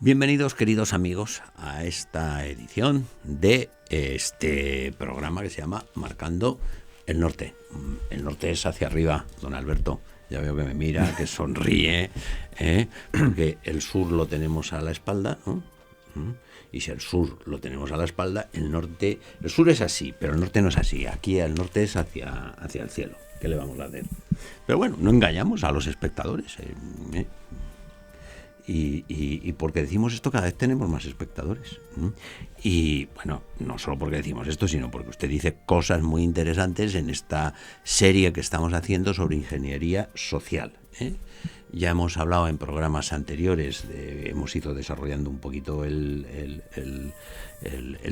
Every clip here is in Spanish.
Bienvenidos, queridos amigos, a esta edición de este programa que se llama Marcando el Norte. El norte es hacia arriba, don Alberto. Ya veo que me mira, que sonríe, porque el sur lo tenemos a la espalda, ¿no? Y si el sur lo tenemos a la espalda, el norte... El sur es así, pero el norte no es así. Aquí el norte es hacia el cielo. ¿Qué le vamos a hacer? Pero bueno, no engañamos a los espectadores. Y porque decimos esto, cada vez tenemos más espectadores. Y bueno, no solo porque decimos esto, sino porque usted dice cosas muy interesantes en esta serie que estamos haciendo sobre ingeniería social. Ya hemos hablado en programas anteriores, hemos ido desarrollando un poquito el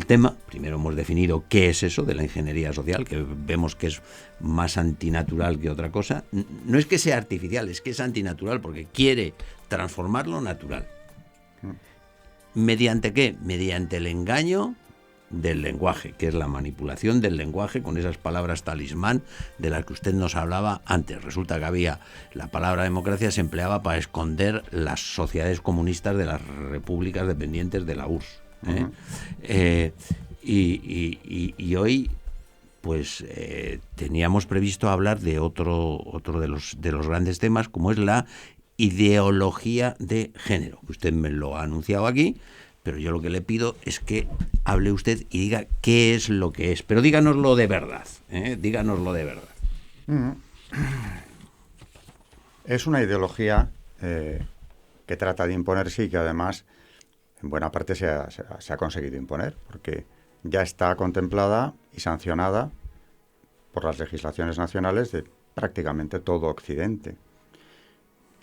tema. Primero hemos definido qué es eso de la ingeniería social, que vemos que es más antinatural que otra cosa. No es que sea artificial, es que es antinatural porque quiere transformar lo natural. ¿Mediante qué? Mediante el engaño del lenguaje, que es la manipulación del lenguaje con esas palabras talismán de las que usted nos hablaba antes. Resulta que había la palabra democracia, se empleaba para esconder las sociedades comunistas de las repúblicas dependientes de la URSS. Y hoy pues teníamos previsto hablar de otro de los grandes temas, como es la ideología de género. Usted me lo ha anunciado aquí, pero yo lo que le pido es que hable usted y diga qué es lo que es. Pero díganoslo de verdad, díganoslo de verdad. Es una ideología que trata de imponerse y que además en buena parte se ha conseguido imponer, porque ya está contemplada y sancionada por las legislaciones nacionales de prácticamente todo Occidente.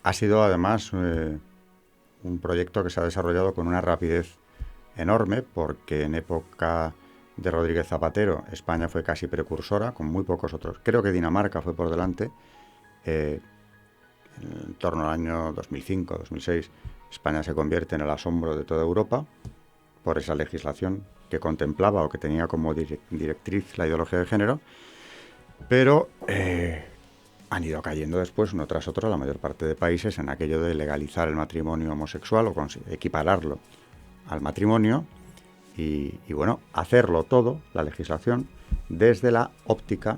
Ha sido además un proyecto que se ha desarrollado con una rapidez enorme, porque en época de Rodríguez Zapatero España fue casi precursora, con muy pocos otros. Creo que Dinamarca fue por delante. En torno al año 2005-2006, España se convierte en el asombro de toda Europa por esa legislación que contemplaba o que tenía como directriz la ideología de género, pero han ido cayendo después, uno tras otro, la mayor parte de países en aquello de legalizar el matrimonio homosexual o equipararlo al matrimonio y bueno, hacerlo todo, la legislación, desde la óptica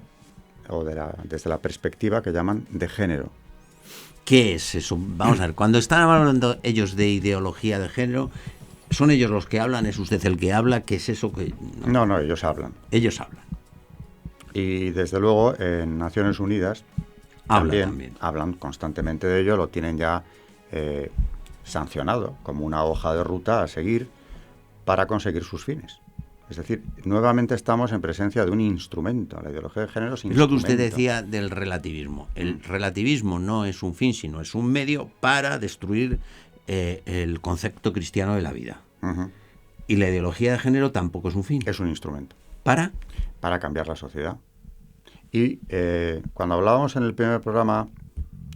o desde la perspectiva que llaman de género. ¿Qué es eso? Vamos a ver, cuando están hablando ellos de ideología de género, ¿son ellos los que hablan? ¿Es usted el que habla? ¿Qué es eso que...? No, ellos hablan. Ellos hablan. Y desde luego en Naciones Unidas también hablan constantemente de ello, lo tienen ya sancionado como una hoja de ruta a seguir para conseguir sus fines. Es decir, nuevamente estamos en presencia de un instrumento. La ideología de género es instrumento. Es lo que usted decía del relativismo. El relativismo no es un fin, sino es un medio para destruir el concepto cristiano de la vida. Y la ideología de género tampoco es un fin. Es un instrumento. ¿Para? Para cambiar la sociedad. Y cuando hablábamos en el primer programa,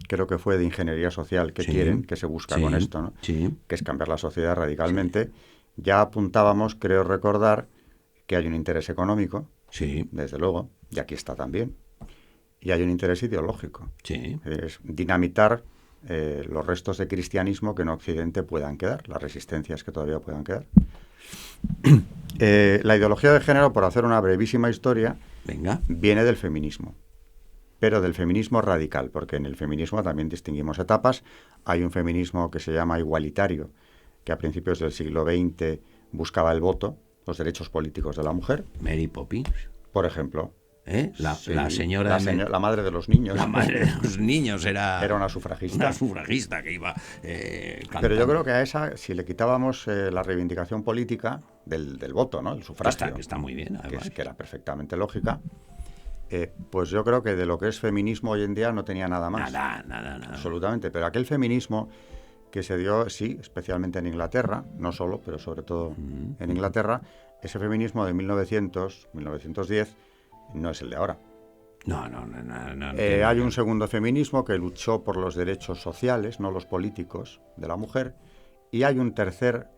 creo que fue de ingeniería social, que quieren, que se busca con esto, ¿no? Que es cambiar la sociedad radicalmente, ya apuntábamos, creo recordar, que hay un interés económico, desde luego, y aquí está también, y hay un interés ideológico. Es dinamitar los restos de cristianismo que en Occidente puedan quedar, las resistencias que todavía puedan quedar. La ideología de género, por hacer una brevísima historia, viene del feminismo, pero del feminismo radical, porque en el feminismo también distinguimos etapas. Hay un feminismo que se llama igualitario, que a principios del siglo XX buscaba el voto, los derechos políticos de la mujer. Mary Poppins, por ejemplo. La señora... La madre de los niños. La madre de los niños era una sufragista. Una sufragista que iba cantando. Pero yo creo que a esa, si le quitábamos la reivindicación política del voto, ¿no? El sufragio. Que está muy bien, además. Que era perfectamente lógica. Pues yo creo que de lo que es feminismo hoy en día no tenía nada más. Nada. Absolutamente. Pero aquel feminismo que se dio, sí, especialmente en Inglaterra, no solo, pero sobre todo en Inglaterra, ese feminismo de 1910, no es el de ahora. No. Hay un segundo feminismo que luchó por los derechos sociales, no los políticos, de la mujer, y hay un tercer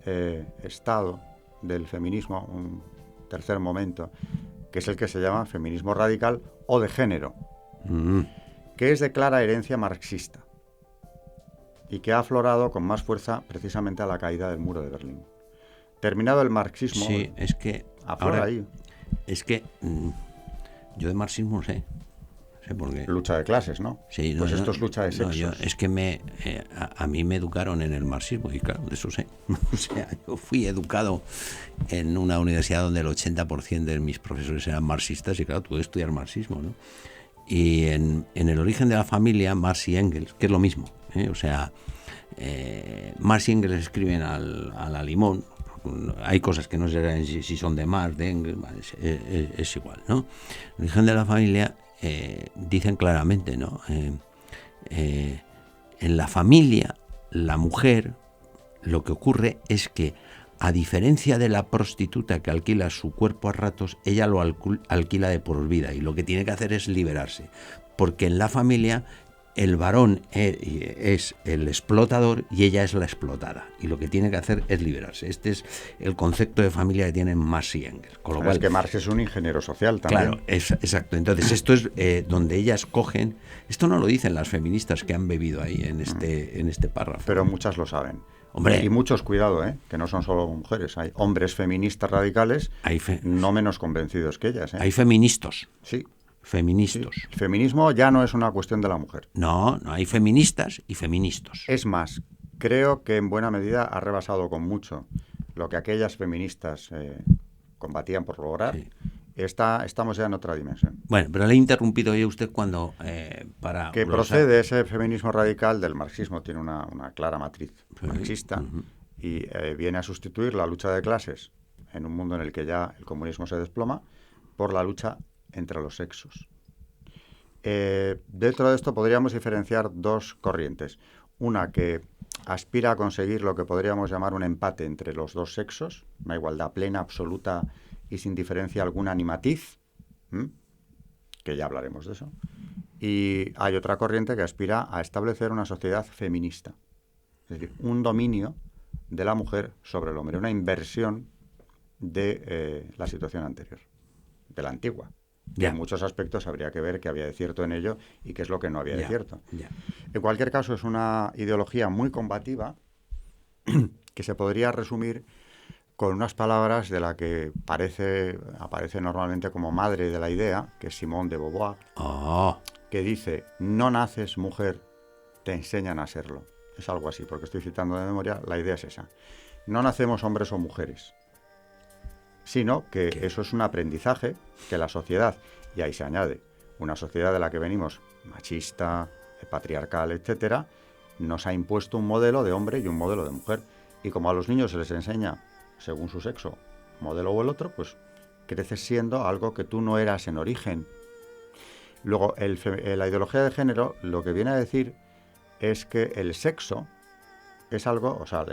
estado del feminismo, un tercer momento, que es el que se llama feminismo radical o de género, que es de clara herencia marxista. y que ha aflorado con más fuerza precisamente a la caída del muro de Berlín. Terminado el marxismo, Sí, es que aflora ahora, ahí. es que yo de marxismo sé por qué. Lucha de clases, ¿no? Sí, Pues esto es lucha de no, sexos. es que a mí me educaron en el marxismo y claro, de eso sé. O sea, yo fui educado en una universidad donde el 80% de mis profesores eran marxistas y claro, tuve que estudiar marxismo, ¿no? Y en el origen de la familia, Marx y Engels, que es lo mismo, o sea, Marx y Engels escriben a la limón. Hay cosas que no sé si son de Marx, de Engels, es igual, ¿no? El origen de la familia dicen claramente, ¿no? En la familia, la mujer, lo que ocurre es que, a diferencia de la prostituta que alquila su cuerpo a ratos, ella lo alquila de por vida y lo que tiene que hacer es liberarse, porque en la familia el varón es el explotador y ella es la explotada y lo que tiene que hacer es liberarse. Este es el concepto de familia que tienen Marx y Engels. Con lo cual, es que Marx es un ingeniero social también. Claro, exacto. Entonces esto es donde ellas cogen, esto no lo dicen las feministas que han bebido ahí en este párrafo. Pero muchas lo saben. Hombre, y muchos, cuidado, que no son solo mujeres. Hay hombres feministas radicales no menos convencidos que ellas. Hay feministas. Sí. Feministas. Sí. El feminismo ya no es una cuestión de la mujer. No, hay feministas y feministas. Es más, creo que en buena medida ha rebasado con mucho lo que aquellas feministas combatían por lograr. Sí. Estamos ya en otra dimensión. Bueno, pero le he interrumpido yo a usted cuando que procede ese feminismo radical del marxismo, tiene una clara matriz marxista y viene a sustituir la lucha de clases en un mundo en el que ya el comunismo se desploma por la lucha entre los sexos. Dentro de esto podríamos diferenciar dos corrientes. Una que aspira a conseguir lo que podríamos llamar un empate entre los dos sexos, una igualdad plena, absoluta y sin diferencia alguna ni matiz, que ya hablaremos de eso. Y hay otra corriente que aspira a establecer una sociedad feminista, es decir, un dominio de la mujer sobre el hombre, una inversión de la situación anterior, de la antigua. Que en muchos aspectos habría que ver qué había de cierto en ello y qué es lo que no había de cierto. En cualquier caso, es una ideología muy combativa que se podría resumir con unas palabras de la que aparece normalmente como madre de la idea, que es Simone de Beauvoir, que dice: no naces mujer, te enseñan a serlo. Es algo así, porque estoy citando de memoria, la idea es esa. No nacemos hombres o mujeres, sino que eso es un aprendizaje que la sociedad, y ahí se añade, una sociedad de la que venimos machista, patriarcal, etcétera, nos ha impuesto un modelo de hombre y un modelo de mujer. Y como a los niños se les enseña, según su sexo, modelo o el otro, pues creces siendo algo que tú no eras en origen. Luego, la ideología de género lo que viene a decir es que el sexo es algo, o sea,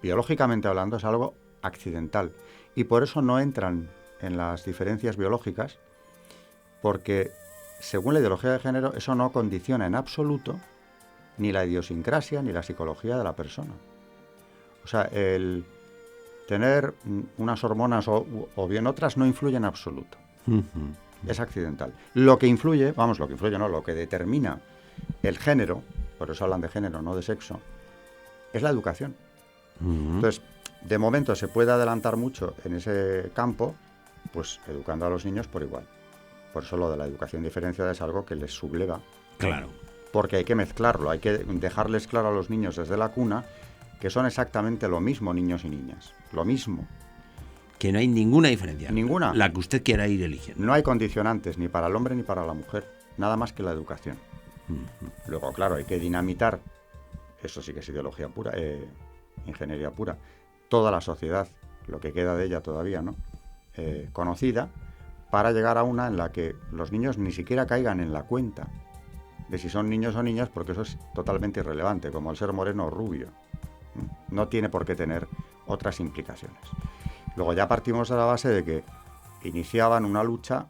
biológicamente hablando, es algo accidental. Y por eso no entran en las diferencias biológicas, porque, según la ideología de género, eso no condiciona en absoluto ni la idiosincrasia ni la psicología de la persona. O sea, el tener unas hormonas o bien otras no influye en absoluto. Es accidental. Lo que influye, lo que determina el género, por eso hablan de género, no de sexo, es la educación. Entonces, de momento se puede adelantar mucho en ese campo, pues educando a los niños por igual. Por eso lo de la educación diferenciada es algo que les subleva. Claro. Porque hay que mezclarlo, hay que dejarles claro a los niños desde la cuna que son exactamente lo mismo niños y niñas. Lo mismo. Que no hay ninguna diferencia. Ninguna. La que usted quiera ir eligiendo. No hay condicionantes ni para el hombre ni para la mujer. Nada más que la educación. Luego, claro, hay que dinamitar, eso sí que es ideología pura, ingeniería pura, toda la sociedad, lo que queda de ella todavía, ¿no? Conocida, para llegar a una en la que los niños ni siquiera caigan en la cuenta de si son niños o niñas, porque eso es totalmente irrelevante, como el ser moreno o rubio. No tiene por qué tener otras implicaciones. Luego ya partimos de la base de que iniciaban una lucha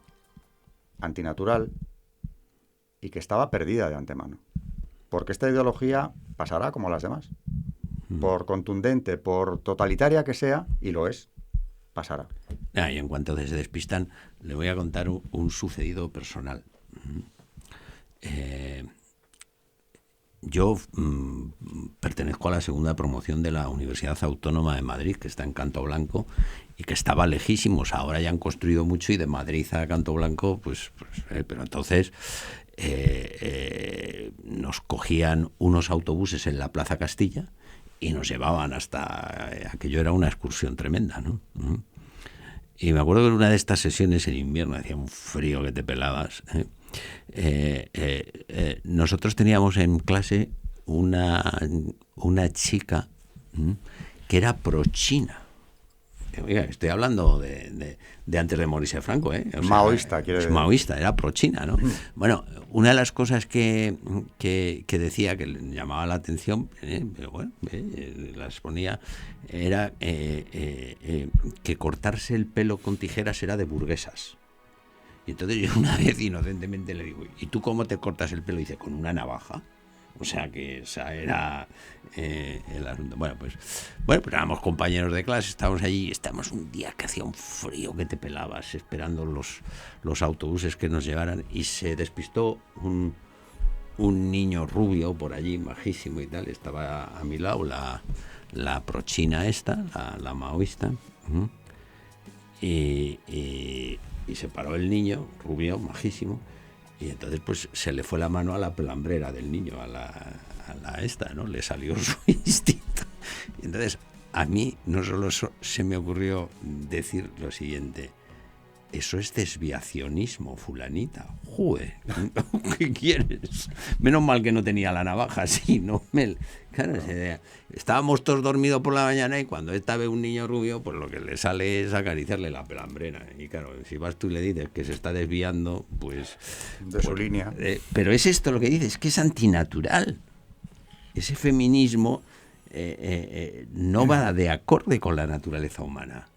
antinatural y que estaba perdida de antemano. Porque esta ideología pasará como las demás. Por contundente, por totalitaria que sea, y lo es, pasará. Y en cuanto se despistan, le voy a contar un sucedido personal. yo pertenezco a la segunda promoción de la Universidad Autónoma de Madrid, que está en Canto Blanco, y que estaba lejísimos. Ahora ya han construido mucho y de Madrid a Canto Blanco, pero entonces nos cogían unos autobuses en la Plaza Castilla y nos llevaban hasta... aquello era una excursión tremenda, ¿no? Y me acuerdo que en una de estas sesiones en invierno hacía un frío que te pelabas, nosotros teníamos en clase una chica que era pro-China. Oiga, estoy hablando de antes de morirse Franco, ¿eh? O sea, maoísta, quiere decir. Maoísta, era pro-China, ¿no? Bueno, una de las cosas que decía, que le llamaba la atención, pero bueno, las ponía, era que cortarse el pelo con tijeras era de burguesas. Y entonces yo una vez inocentemente le digo, ¿y tú cómo te cortas el pelo? Y dice, con una navaja. O sea que esa era el asunto. Bueno, pues éramos compañeros de clase, estábamos allí, estábamos un día que hacía un frío que te pelabas, esperando los autobuses que nos llevaran, y se despistó un niño rubio por allí, majísimo y tal. Estaba a mi lado la prochina esta, la maoísta, y se paró el niño, rubio, majísimo. Y entonces pues se le fue la mano a la pelambrera del niño, a la esta, ¿no? Le salió su instinto. Y entonces a mí no solo se me ocurrió decir lo siguiente: eso es desviacionismo, fulanita. ¡Joder! ¿Qué quieres? Menos mal que no tenía la navaja, sí, no me... Claro, estábamos todos dormidos por la mañana, y cuando esta ve un niño rubio, pues lo que le sale es acariciarle la pelambrera. Y claro, si vas tú y le dices que se está desviando, pues... de su línea. Pero es esto lo que dices, que es antinatural. Ese feminismo no va de acorde con la naturaleza humana.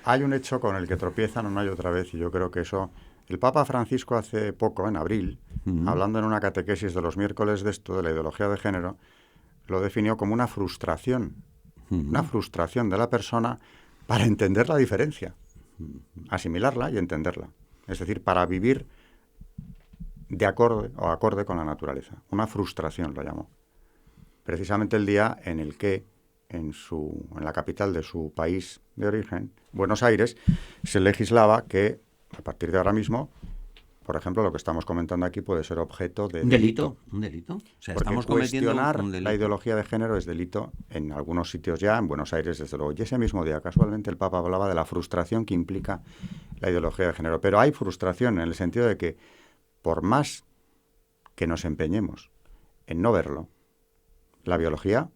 Hay un hecho con el que tropiezan una y otra vez, y yo creo que eso... El Papa Francisco hace poco, en abril, hablando en una catequesis de los miércoles de esto, de la ideología de género, lo definió como una frustración de la persona para entender la diferencia, asimilarla y entenderla. Es decir, para vivir de acorde con la naturaleza. Una frustración lo llamó. Precisamente el día en el que en la capital de su país de origen, Buenos Aires, se legislaba que a partir de ahora mismo, por ejemplo, lo que estamos comentando aquí puede ser objeto de delito. Un delito. O sea, porque estamos cometiendo cuestionar un delito. la ideología de género es delito en algunos sitios ya, en Buenos Aires desde luego. Y ese mismo día, casualmente, el Papa hablaba de la frustración que implica la ideología de género. Pero hay frustración en el sentido de que, por más que nos empeñemos en no verlo, la biología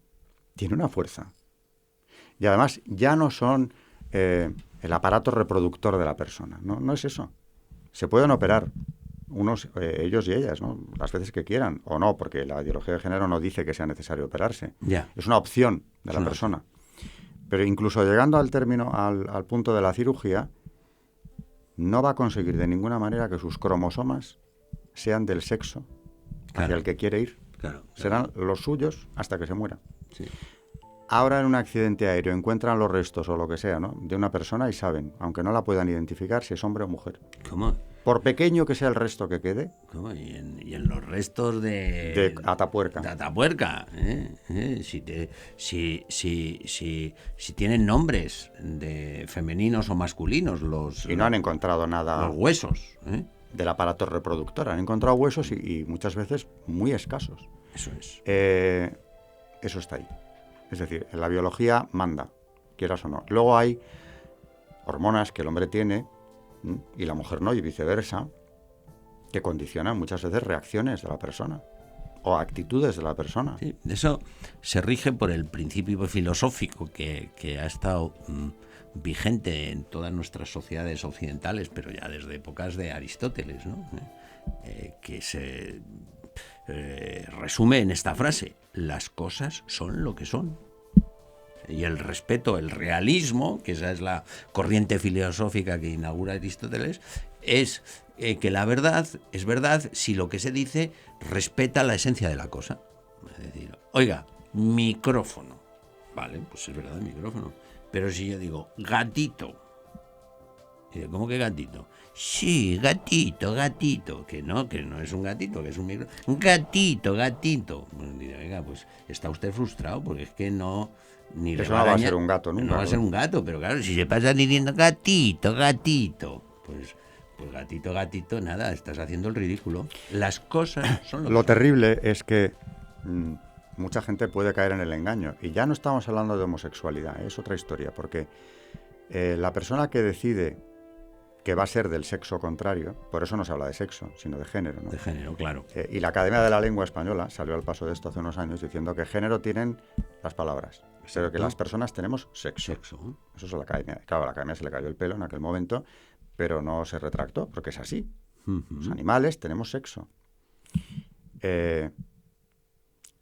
tiene una fuerza. Y además ya no son el aparato reproductor de la persona. No es eso. Se pueden operar ellos y ellas, ¿no? Las veces que quieran, o no, porque la ideología de género no dice que sea necesario operarse. Es una opción de la persona. Pero incluso llegando al término, al punto de la cirugía, no va a conseguir de ninguna manera que sus cromosomas sean del sexo hacia el que quiere ir. Serán los suyos hasta que se muera. Sí. Ahora en un accidente aéreo encuentran los restos o lo que sea, ¿no?, de una persona y saben, aunque no la puedan identificar, si es hombre o mujer. ¿Cómo? Por pequeño que sea el resto que quede. ¿Cómo? Y en los restos de Atapuerca. De Atapuerca. Si tienen nombres de femeninos o masculinos Y no han encontrado nada. Los huesos. Del aparato reproductor. Han encontrado huesos y muchas veces muy escasos. Eso es. Eso está ahí. Es decir, la biología manda, quieras o no. Luego hay hormonas que el hombre tiene y la mujer no, y viceversa, que condicionan muchas veces reacciones de la persona o actitudes de la persona. Sí, eso se rige por el principio filosófico que ha estado vigente en todas nuestras sociedades occidentales, pero ya desde épocas de Aristóteles, ¿no? Que se resume en esta frase: las cosas son lo que son. Y el respeto, el realismo, que esa es la corriente filosófica que inaugura Aristóteles, es que la verdad es verdad si lo que se dice respeta la esencia de la cosa. Es decir, oiga, micrófono. Vale, pues es verdad, micrófono. Pero si yo digo gatito, Y dice, ¿cómo que gatito? Sí, gatito, gatito. Que no es un gatito, que es un micro. Un gatito, gatito. Bueno, dice, venga, pues está usted frustrado porque es que no... Ni le Eso va no va a dañar- ser un gato nunca. No va a ser un gato, pero claro, si se pasa diciendo gatito, gatito, pues gatito, gatito, nada, estás haciendo el ridículo. Las cosas son Lo que son. terrible es que mucha gente puede caer en el engaño. Y ya no estamos hablando de homosexualidad, es otra historia, porque la persona que decide que va a ser del sexo contrario, por eso no se habla de sexo, sino de género, ¿no? De género, claro. Y la Academia de la Lengua Española salió al paso de esto hace unos años diciendo que género tienen las palabras, pero que las personas tenemos sexo. Sexo. Eso es la Academia. Claro, a la Academia se le cayó el pelo en aquel momento, pero no se retractó, porque es así. Los animales tenemos sexo.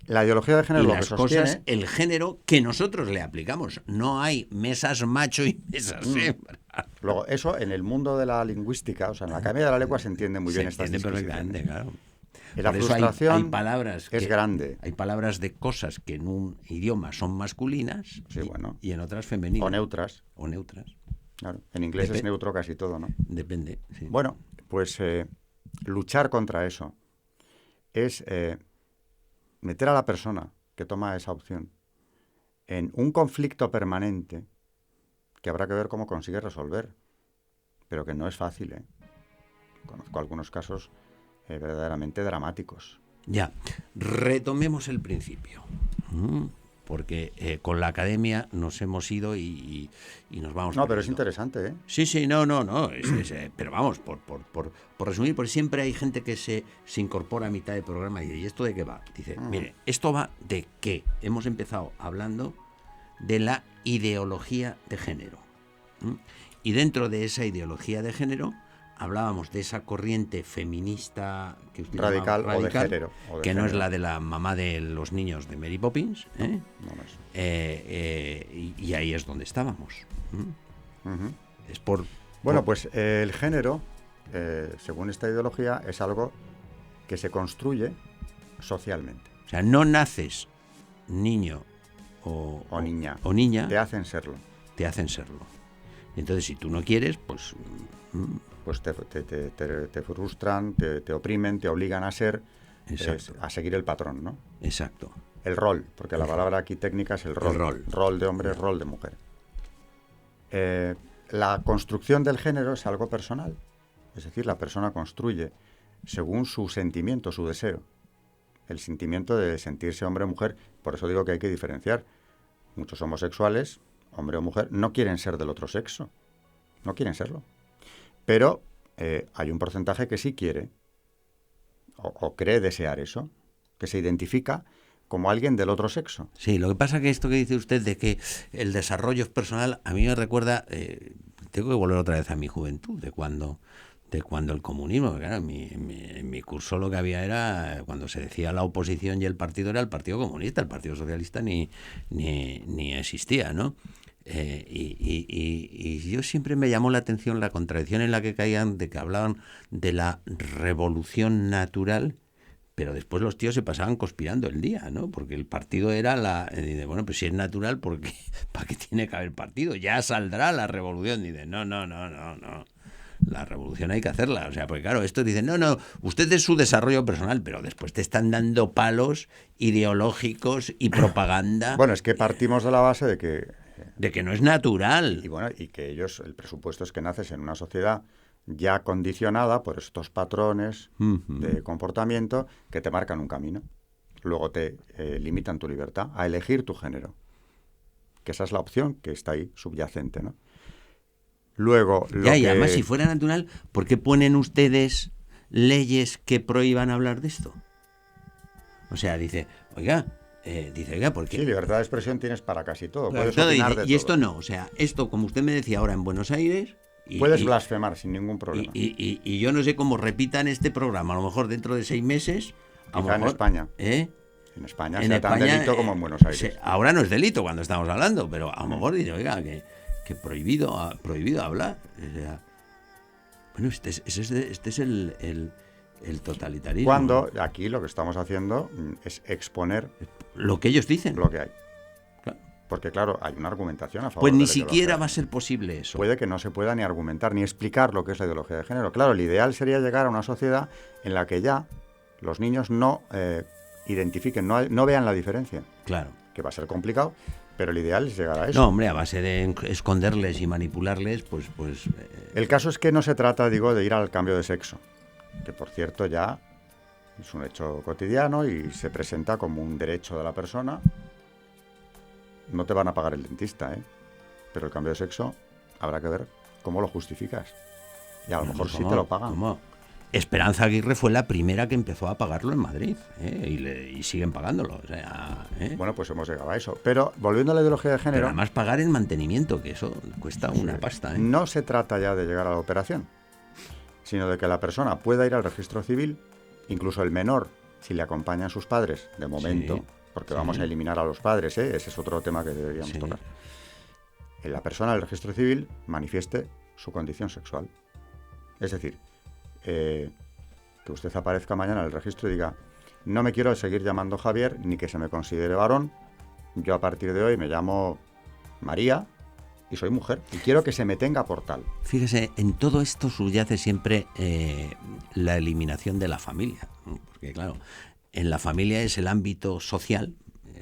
La ideología de género Y lo que las sostiene... cosas, el género que nosotros le aplicamos. No hay mesas macho y mesas hembra. Luego, eso en el mundo de la lingüística, o sea, en la Academia de la Lengua se entiende muy Se bien estas entiende disquisiciones. perfectamente, claro. Y la Por eso frustración hay palabras es grande. Hay palabras de cosas que en un idioma son masculinas Sí, bueno. y en otras femeninas. O neutras. O neutras. Claro. En inglés es neutro casi todo, ¿no? Depende. Sí. Bueno, pues luchar contra eso es meter a la persona que toma esa opción en un conflicto permanente que habrá que ver cómo consigue resolver, pero que no es fácil, ¿eh? Conozco algunos casos verdaderamente dramáticos. Ya, retomemos el principio. Porque con la academia nos hemos ido y nos vamos. No, pero es perdiendo. interesante, ¿eh? Sí, no. Pero vamos, por resumir, porque siempre hay gente que se incorpora a mitad del programa y dice, ¿y esto de qué va? Dice, mire, esto va de qué. Hemos empezado hablando de la ideología de género. Y dentro de esa ideología de género hablábamos de esa corriente feminista que usted Radical, llamaba o de género, que no es la de la mamá de los niños de Mary Poppins, ¿eh? No es. Y ahí es donde estábamos. Es por... Bueno, pues el género, según esta ideología, es algo que se construye socialmente. O sea, no naces niño O niña. o niña, Te hacen serlo. te hacen serlo. Entonces, si tú no quieres, pues... Pues te frustran, te oprimen, te obligan a ser, a seguir el patrón, ¿no? Exacto. El rol, porque la palabra aquí técnica es el rol. El rol. Rol de hombre, rol de mujer. La construcción del género es algo personal. Es decir, la persona construye según su sentimiento, su deseo. El sentimiento de sentirse hombre o mujer. Por eso digo que hay que diferenciar. Muchos homosexuales, hombre o mujer, no quieren ser del otro sexo. No quieren serlo. Pero hay un porcentaje que sí quiere o cree desear eso, que se identifica como alguien del otro sexo. Sí, lo que pasa que esto que dice usted de que el desarrollo es personal, a mí me recuerda, tengo que volver otra vez a mi juventud, de cuando el comunismo, claro, en mi curso lo que había era, cuando se decía la oposición y el partido era el Partido Comunista, el Partido Socialista ni existía, ¿no? Y yo siempre me llamó la atención la contradicción en la que caían, de que hablaban de la revolución natural, pero después los tíos se pasaban conspirando el día, ¿no? Porque el partido era bueno, pues si es natural, ¿para qué tiene que haber partido? Ya saldrá la revolución. Dice, no. La revolución hay que hacerla. O sea, porque claro, estos dicen, no, usted es su desarrollo personal, pero después te están dando palos ideológicos y propaganda. Bueno, es que partimos de la base de que no es natural. Y bueno, y que ellos, el presupuesto es que naces en una sociedad ya condicionada por estos patrones de comportamiento que te marcan un camino. Luego te limitan tu libertad a elegir tu género. Que esa es la opción que está ahí subyacente, ¿no? Luego, y además, si fuera natural, ¿por qué ponen ustedes leyes que prohíban hablar de esto? O sea, dice, oiga, ¿por qué? Sí, libertad de expresión tienes para casi todo. Claro, Puedes opinar de todo. Y esto no, o sea, esto, como usted me decía ahora en Buenos Aires... Puedes blasfemar sin ningún problema. Y yo no sé cómo repitan este programa, a lo mejor dentro de 6 meses... Quizá en España. En España sea tan delito como en Buenos Aires. Ahora no es delito cuando estamos hablando, pero a lo mejor dice, oiga, que prohibido hablar. O sea, bueno, este es el totalitarismo. Cuando aquí lo que estamos haciendo es exponer lo que ellos dicen. lo que hay. Claro. Porque, claro, hay una argumentación a favor Pues de ni la ideología siquiera de va a género. ser posible eso. Puede que no se pueda ni argumentar ni explicar lo que es la ideología de género. Claro, el ideal sería llegar a una sociedad en la que ya los niños no identifiquen, no vean la diferencia, Claro. que va a ser complicado, pero el ideal es llegar a eso. No, hombre, a base de esconderles y manipularles, pues El caso es que no se trata, digo, de ir al cambio de sexo, que por cierto ya es un hecho cotidiano y se presenta como un derecho de la persona. No te van a pagar el dentista, ¿eh? Pero el cambio de sexo habrá que ver cómo lo justificas. Y a lo mejor sí te lo pagan. ¿cómo? Esperanza Aguirre fue la primera que empezó a pagarlo en Madrid, y siguen pagándolo. O sea, Bueno, pues hemos llegado a eso. Pero volviendo a la ideología de Pero género, además pagar el mantenimiento, que eso cuesta una pasta. no se trata ya de llegar a la operación, sino de que la persona pueda ir al registro civil, incluso el menor, si le acompañan sus padres, de momento, Sí, porque sí. vamos a eliminar a los padres, ¿eh? Ese es otro tema que deberíamos Sí. tocar. La persona del registro civil manifieste su condición sexual. Es decir, que usted aparezca mañana en el registro y diga: no me quiero seguir llamando Javier ni que se me considere varón, yo a partir de hoy me llamo María y soy mujer y quiero que se me tenga por tal. Fíjese, en todo esto subyace siempre la eliminación de la familia, ¿no? Porque claro, en la familia es el ámbito social,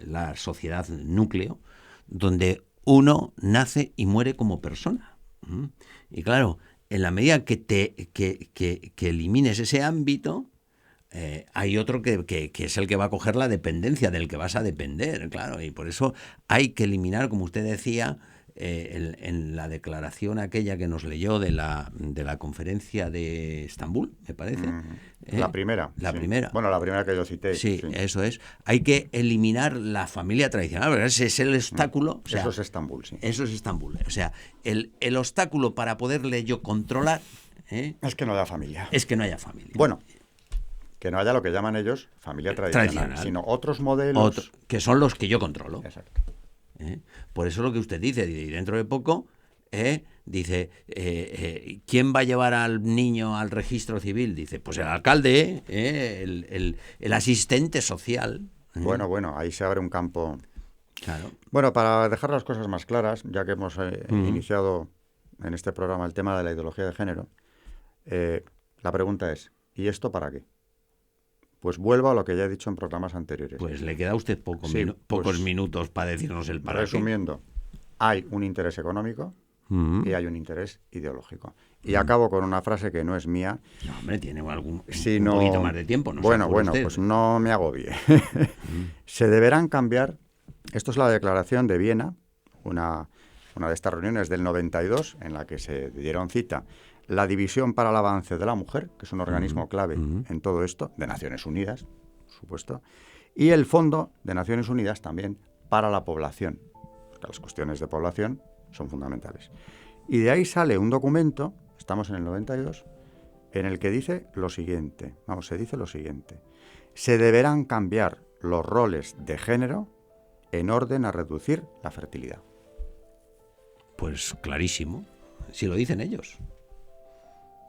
la sociedad núcleo, donde uno nace y muere como persona. ¿Mm? Y claro, en la medida que elimines ese ámbito, hay otro que es el que va a coger la dependencia, del que vas a depender, claro, y por eso hay que eliminar, como usted decía, en la declaración aquella que nos leyó de la conferencia de Estambul, me parece. La primera. La sí. primera. Bueno, la primera que yo cité. Sí, eso es. Hay que eliminar la familia tradicional, ¿verdad? Ese es el obstáculo. O sea, eso es Estambul, sí. Eso es Estambul. O sea, el obstáculo para poderle yo controlar es que no haya familia. es que no haya familia. Bueno, que no haya lo que llaman ellos familia tradicional. Sino otros modelos. Que son los que yo controlo. Exacto. Por eso lo que usted dice, y dentro de poco, dice, ¿quién va a llevar al niño al registro civil? Dice, pues el alcalde, el asistente social. Bueno, ahí se abre un campo. Claro. Bueno, para dejar las cosas más claras, ya que hemos iniciado en este programa el tema de la ideología de género, la pregunta es, ¿y esto para qué? Pues vuelvo a lo que ya he dicho en programas anteriores. Pues le queda a usted pocos pues, minutos para decirnos el para resumiendo, hay un interés económico y hay un interés ideológico. Y acabo con una frase que no es mía. No, hombre, tiene un sino, poquito más de tiempo. No bueno, pues no me agobie. Se deberán cambiar, esto es la declaración de Viena, una de estas reuniones del 92, en la que se dieron cita la División para el Avance de la Mujer, que es un organismo clave en todo esto, de Naciones Unidas, por supuesto, y el Fondo de Naciones Unidas también para la población, porque las cuestiones de población son fundamentales. Y de ahí sale un documento, estamos en el 92, en el que dice lo siguiente, se deberán cambiar los roles de género en orden a reducir la fertilidad. Pues clarísimo, si lo dicen ellos.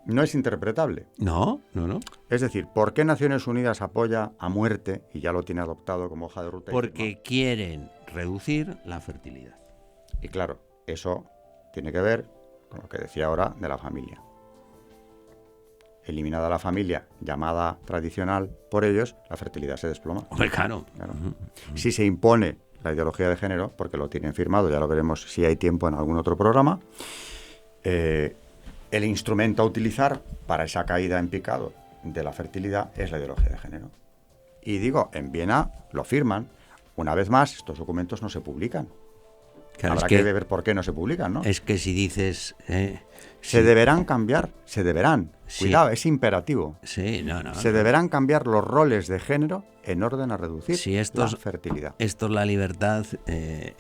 No es interpretable. No. Es decir, ¿por qué Naciones Unidas apoya a muerte y ya lo tiene adoptado como hoja de ruta? Porque quieren reducir la fertilidad. Y claro, eso tiene que ver con lo que decía ahora de la familia. Eliminada la familia, llamada tradicional por ellos, la fertilidad se desploma. Hombre, claro. Si se impone la ideología de género, porque lo tienen firmado, ya lo veremos si hay tiempo en algún otro programa, el instrumento a utilizar para esa caída en picado de la fertilidad es la ideología de género. Y digo, en Viena lo firman. Una vez más, estos documentos no se publican. Claro, habrá que ver por qué no se publican, ¿no? Es que si dices... se deberán cambiar, se deberán. Sí. Cuidado, es imperativo. Sí, no. Se deberán cambiar los roles de género en orden a reducir la fertilidad. Esto es la libertad, es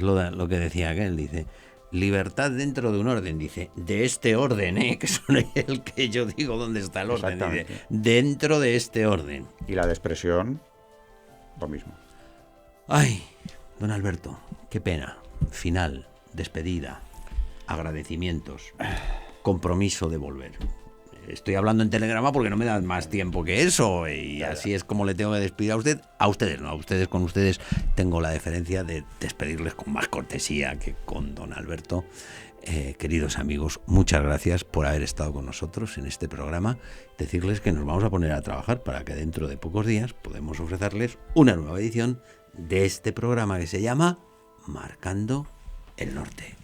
lo que decía aquel, dice... Libertad dentro de un orden, dice, de este orden, que es el que yo digo dónde está el orden, dice, dentro de este orden. Y la de expresión, lo mismo. Ay, don Alberto, qué pena. Final, despedida, agradecimientos, compromiso de volver. estoy hablando en telegrama porque no me dan más tiempo que eso, y así es como le tengo que despedir a usted. A ustedes no, con ustedes tengo la deferencia de despedirles con más cortesía que con don Alberto. Queridos amigos, muchas gracias por haber estado con nosotros en este programa. Decirles que nos vamos a poner a trabajar para que dentro de pocos días podamos ofrecerles una nueva edición de este programa que se llama Marcando el Norte.